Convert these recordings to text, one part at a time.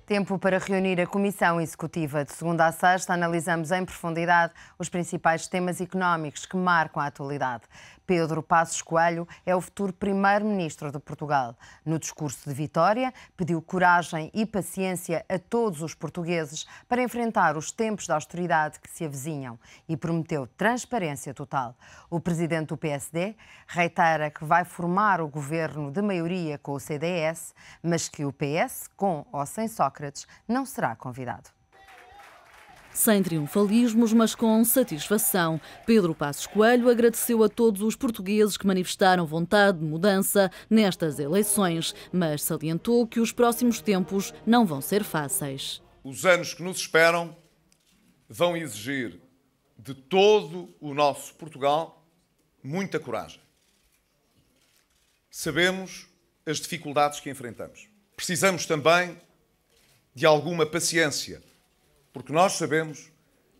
Tempo para reunir a Comissão Executiva. De segunda a sexta, analisamos em profundidade os principais temas económicos que marcam a atualidade. Pedro Passos Coelho é o futuro primeiro-ministro de Portugal. No discurso de vitória, pediu coragem e paciência a todos os portugueses para enfrentar os tempos de austeridade que se avizinham e prometeu transparência total. O presidente do PSD reitera que vai formar o governo de maioria com o CDS, mas que o PS, com ou sem Sócrates, não será convidado. Sem triunfalismos, mas com satisfação, Pedro Passos Coelho agradeceu a todos os portugueses que manifestaram vontade de mudança nestas eleições, mas salientou que os próximos tempos não vão ser fáceis. Os anos que nos esperam vão exigir de todo o nosso Portugal muita coragem. Sabemos as dificuldades que enfrentamos. Precisamos também de alguma paciência, porque nós sabemos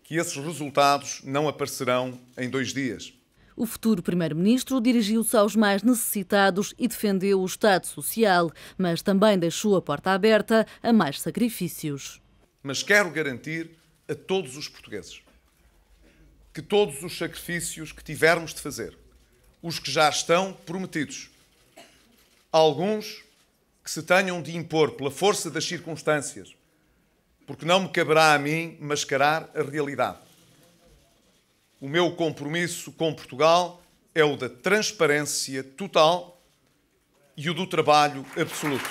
que esses resultados não aparecerão em 2 dias. O futuro primeiro-ministro dirigiu-se aos mais necessitados e defendeu o Estado Social, mas também deixou a porta aberta a mais sacrifícios. Mas quero garantir a todos os portugueses que todos os sacrifícios que tivermos de fazer, os que já estão prometidos, alguns que se tenham de impor pela força das circunstâncias, porque não me caberá a mim mascarar a realidade. O meu compromisso com Portugal é o da transparência total e o do trabalho absoluto.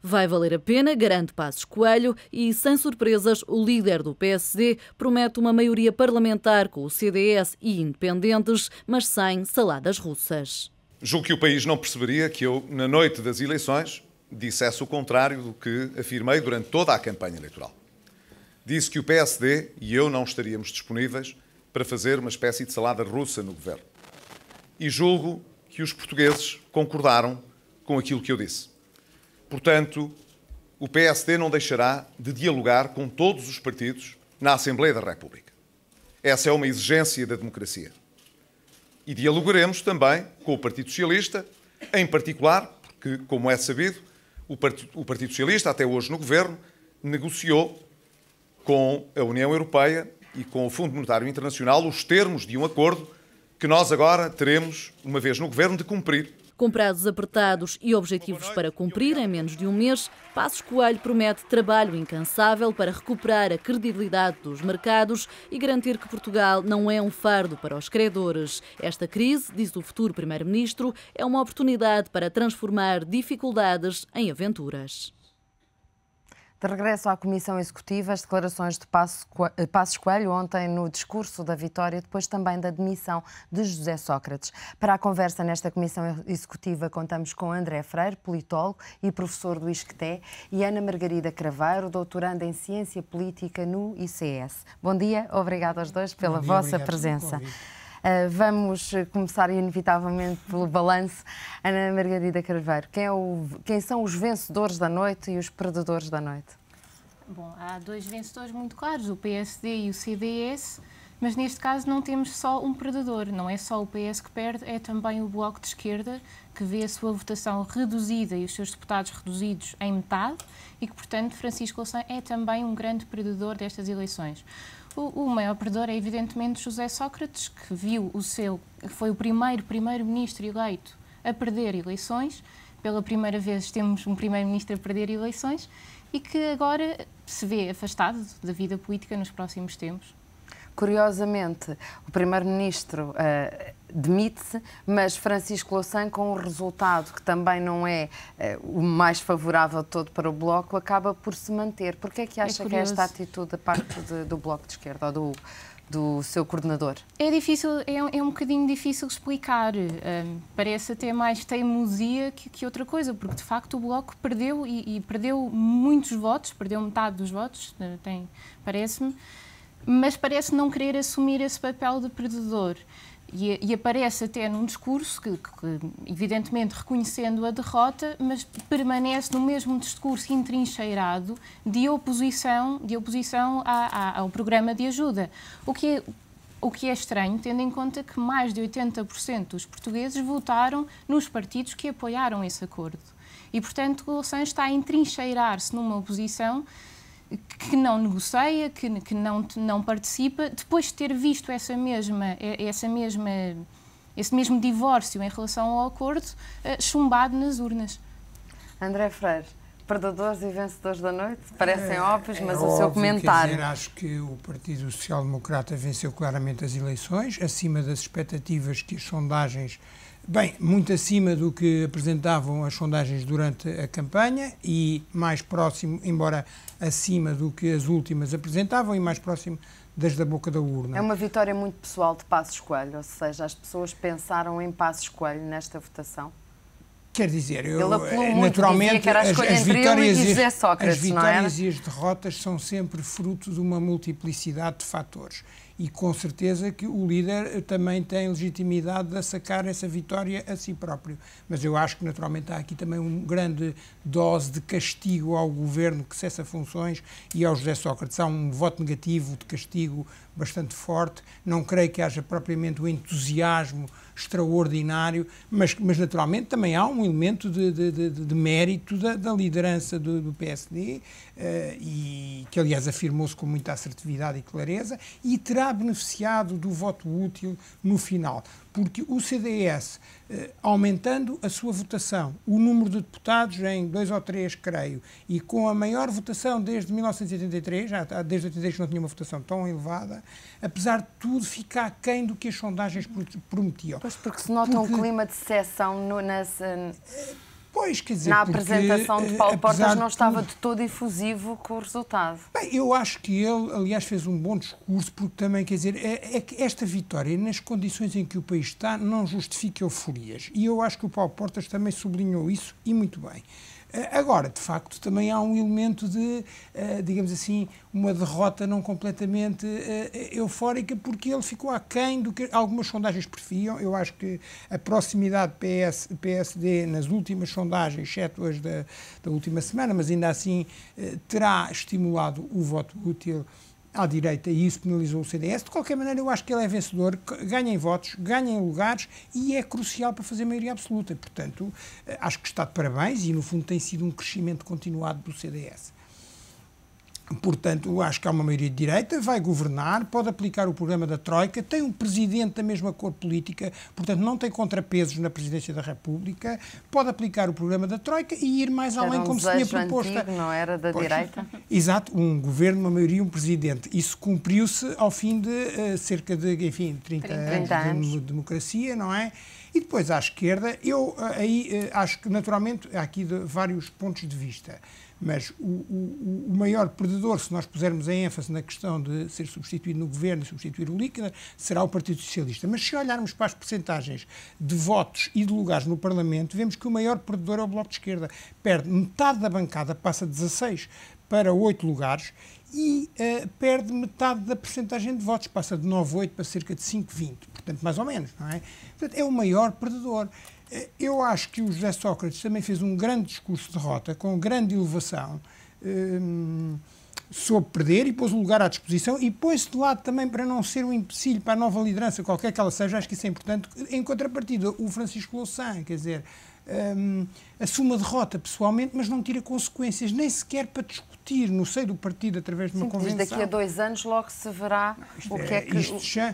Vai valer a pena, garante Passos Coelho, e, sem surpresas, o líder do PSD promete uma maioria parlamentar com o CDS e independentes, mas sem saladas russas. Julgo que o país não perceberia que eu, na noite das eleições, dissesse o contrário do que afirmei durante toda a campanha eleitoral. Disse que o PSD e eu não estaríamos disponíveis para fazer uma espécie de salada russa no governo. E julgo que os portugueses concordaram com aquilo que eu disse. Portanto, o PSD não deixará de dialogar com todos os partidos na Assembleia da República. Essa é uma exigência da democracia. E dialogaremos também com o Partido Socialista, em particular, porque, como é sabido, o Partido Socialista, até hoje no Governo, negociou com a União Europeia e com o Fundo Monetário Internacional os termos de um acordo que nós agora teremos, uma vez no Governo, de cumprir. Com prazos apertados e objetivos para cumprir em menos de um mês, Passos Coelho promete trabalho incansável para recuperar a credibilidade dos mercados e garantir que Portugal não é um fardo para os credores. Esta crise, diz o futuro primeiro-ministro, é uma oportunidade para transformar dificuldades em aventuras. De regresso à Comissão Executiva, as declarações de Passos Coelho ontem no discurso da vitória, depois também da demissão de José Sócrates. Para a conversa nesta Comissão Executiva contamos com André Freire, politólogo e professor do ISCTE, e Ana Margarida Craveiro, doutoranda em Ciência Política no ICS. Bom dia, obrigado aos dois pela vossa presença. Vamos começar inevitavelmente pelo balanço. Ana Margarida Craveiro, quem são os vencedores da noite e os perdedores da noite? Bom, há 2 vencedores muito claros, o PSD e o CDS, mas neste caso não temos só um perdedor. Não é só o PS que perde, é também o Bloco de Esquerda, que vê a sua votação reduzida e os seus deputados reduzidos em metade e que, portanto, Francisco Louçã é também um grande perdedor destas eleições. O maior perdedor é, evidentemente, José Sócrates, que foi o primeiro-ministro eleito a perder eleições. Pela primeira vez temos um primeiro-ministro a perder eleições e que agora se vê afastado da vida política nos próximos tempos. Curiosamente, o primeiro-ministro demite-se, mas Francisco Louçã, com o resultado que também não é o mais favorável de todo para o Bloco, acaba por se manter. Porquê é que acha que é esta atitude da parte do Bloco de Esquerda ou do seu coordenador? É difícil, é um bocadinho difícil explicar. Parece até mais teimosia que outra coisa, porque de facto o Bloco perdeu e perdeu muitos votos, perdeu metade dos votos, parece-me, mas parece não querer assumir esse papel de perdedor. E aparece até num discurso que, evidentemente, reconhecendo a derrota, mas permanece no mesmo discurso entrincheirado de oposição ao programa de ajuda. O que é estranho, tendo em conta que mais de 80% dos portugueses votaram nos partidos que apoiaram esse acordo. E, portanto, o Sanches está a entrincheirar-se numa oposição que não negocia, que não participa, depois de ter visto esse mesmo divórcio em relação ao acordo chumbado nas urnas. André Freire, perdedores e vencedores da noite? Parecem óbvios, mas o seu comentário... Quer dizer, acho que o Partido Social Democrata venceu claramente as eleições, acima das expectativas que as sondagens... Bem, muito acima do que apresentavam as sondagens durante a campanha e mais próximo, embora acima do que as últimas apresentavam e mais próximo das da boca da urna. É uma vitória muito pessoal de Passos Coelho, ou seja, as pessoas pensaram em Passos Coelho nesta votação? Quer dizer, naturalmente, que era a escolha entre ele e José Sócrates, as vitórias e as derrotas são sempre fruto de uma multiplicidade de fatores. E com certeza que o líder também tem legitimidade de sacar essa vitória a si próprio. Mas eu acho que naturalmente há aqui também uma grande dose de castigo ao governo que cessa funções e ao José Sócrates. Há um voto negativo de castigo bastante forte. Não creio que haja propriamente o entusiasmo extraordinário, mas naturalmente também há um elemento de mérito da liderança do PSD, e que aliás afirmou-se com muita assertividade e clareza, e terá beneficiado do voto útil no final, porque o CDS, aumentando a sua votação, o número de deputados em 2 ou 3, creio, e com a maior votação desde 1983, desde 83 que não tinha uma votação tão elevada, apesar de tudo, fica aquém do que as sondagens prometiam. Pois, porque se nota um clima de secção Pois, quer dizer, na apresentação de Paulo Portas não estava tudo de todo efusivo com o resultado. Bem, eu acho que ele, aliás, fez um bom discurso, porque também, quer dizer, é que esta vitória, nas condições em que o país está, não justifica euforias. E eu acho que o Paulo Portas também sublinhou isso, e muito bem. Agora, de facto, também há um elemento de, digamos assim, uma derrota não completamente eufórica, porque ele ficou aquém do que algumas sondagens preferiam. Eu acho que a proximidade PSD nas últimas sondagens, exceto as da última semana, mas ainda assim terá estimulado o voto útil à direita, e isso penalizou o CDS. De qualquer maneira, eu acho que ele é vencedor, ganha em votos, ganha em lugares e é crucial para fazer maioria absoluta. Portanto, acho que está de parabéns e, no fundo, tem sido um crescimento continuado do CDS. Portanto, acho que há uma maioria de direita, vai governar, pode aplicar o programa da Troika, tem um presidente da mesma cor política, portanto não tem contrapesos na presidência da República, pode aplicar o programa da Troika e ir mais além, como se tinha proposto. Antigo, não era da direita? Exato, um governo, uma maioria, um presidente. Isso cumpriu-se ao fim de cerca de, enfim, 30 anos de democracia, não é? E depois, à esquerda, eu aí acho que, naturalmente, há aqui vários pontos de vista. Mas o maior perdedor, se nós pusermos a ênfase na questão de ser substituído no governo e substituir o líquido, será o Partido Socialista. Mas se olharmos para as percentagens de votos e de lugares no Parlamento, vemos que o maior perdedor é o Bloco de Esquerda. Perde metade da bancada, passa de 16 para 8 lugares, e perde metade da percentagem de votos, passa de 9,8 para cerca de 5,20. Portanto, mais ou menos, não é? Portanto, é o maior perdedor. Eu acho que o José Sócrates também fez um grande discurso de derrota, com grande elevação, soube perder e pôs o lugar à disposição e pôs-se de lado também para não ser um empecilho para a nova liderança, qualquer que ela seja. Acho que isso é importante. Em contrapartida, o Francisco Louçã, quer dizer, assume a derrota pessoalmente, mas não tira consequências, nem sequer para discutir no seio do partido através de uma convenção. Daqui a 2 anos logo se verá o que é que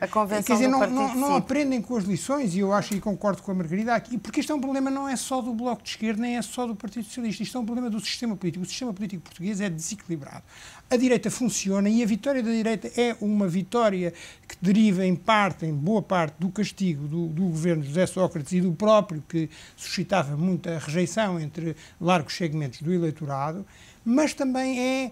a convenção quer dizer, do partido não aprendem com as lições, e eu acho e concordo com a Margarida aqui, porque isto é um problema não é só do Bloco de Esquerda, nem é só do Partido Socialista, isto é um problema do sistema político. O sistema político português é desequilibrado. A direita funciona e a vitória da direita é uma vitória que deriva em boa parte, do castigo do governo de José Sócrates e do próprio, que suscitava muita rejeição entre largos segmentos do eleitorado, mas também é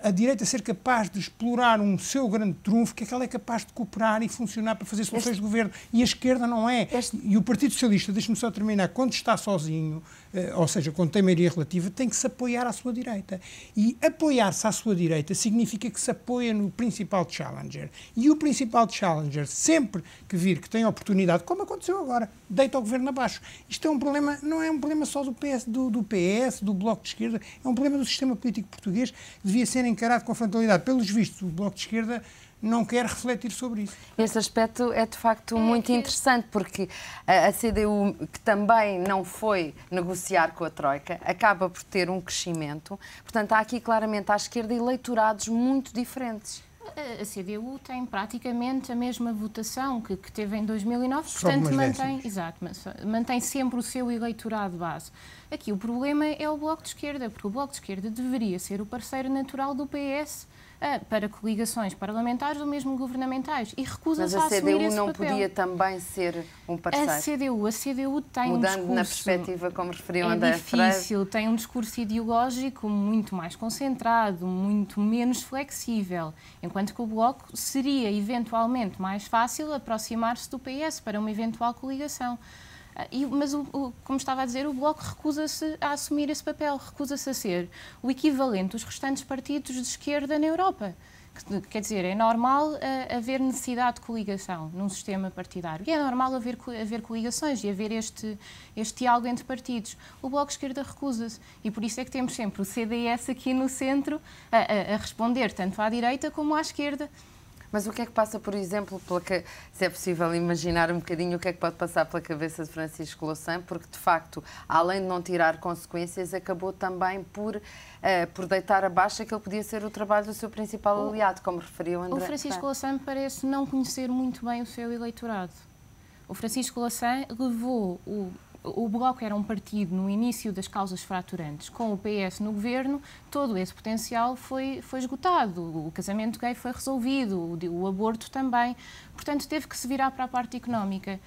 a direita ser capaz de explorar um seu grande trunfo, que é que ela é capaz de cooperar e funcionar para fazer soluções de governo. E a esquerda não é. E o Partido Socialista, deixe-me só terminar, quando está sozinho, ou seja, quando tem maioria relativa, tem que se apoiar à sua direita. E apoiar-se à sua direita significa que se apoia no principal challenger. E o principal challenger, sempre que vir que tem oportunidade, como aconteceu agora, deita o governo abaixo. Isto é um problema, não é um problema só do PS, do Bloco de Esquerda, é um problema do sistema político português que devia ser encarado com frontalidade. Pelos vistos, o Bloco de Esquerda não quer refletir sobre isso. Esse aspecto é de facto muito interessante, porque a CDU, que também não foi negociar com a Troika, acaba por ter um crescimento. Portanto, há aqui claramente à esquerda eleitorados muito diferentes. A CDU tem praticamente a mesma votação que teve em 2009, Sobe portanto umas mantém sempre o seu eleitorado base. Aqui o problema é o Bloco de Esquerda, porque o Bloco de Esquerda deveria ser o parceiro natural do PS para coligações parlamentares ou mesmo governamentais, e recusa-se a assumir esse papel. Mas a CDU não podia também ser um parceiro? A CDU tem um discurso... Mudando na perspectiva, como referiu André Freire. É difícil, tem um discurso ideológico muito mais concentrado, muito menos flexível, enquanto que o Bloco seria eventualmente mais fácil aproximar-se do PS para uma eventual coligação. Mas, como estava a dizer, o Bloco recusa-se a assumir esse papel, recusa-se a ser o equivalente dos restantes partidos de esquerda na Europa. Quer dizer, é normal haver necessidade de coligação num sistema partidário. E é normal haver coligações e haver este diálogo entre partidos. O Bloco de Esquerda recusa-se. E por isso é que temos sempre o CDS aqui no centro a responder tanto à direita como à esquerda. Mas o que é que passa, por exemplo, se é possível imaginar um bocadinho o que é que pode passar pela cabeça de Francisco Louçã, porque, de facto, além de não tirar consequências, acabou também por deitar abaixo aquele que podia ser o trabalho do seu principal aliado, como referiu André. O Francisco Louçã parece não conhecer muito bem o seu eleitorado. O Francisco Louçã levou o Bloco era um partido no início das causas fraturantes. Com o PS no governo, todo esse potencial foi esgotado. O casamento gay foi resolvido, o aborto também. Portanto, teve que se virar para a parte económica.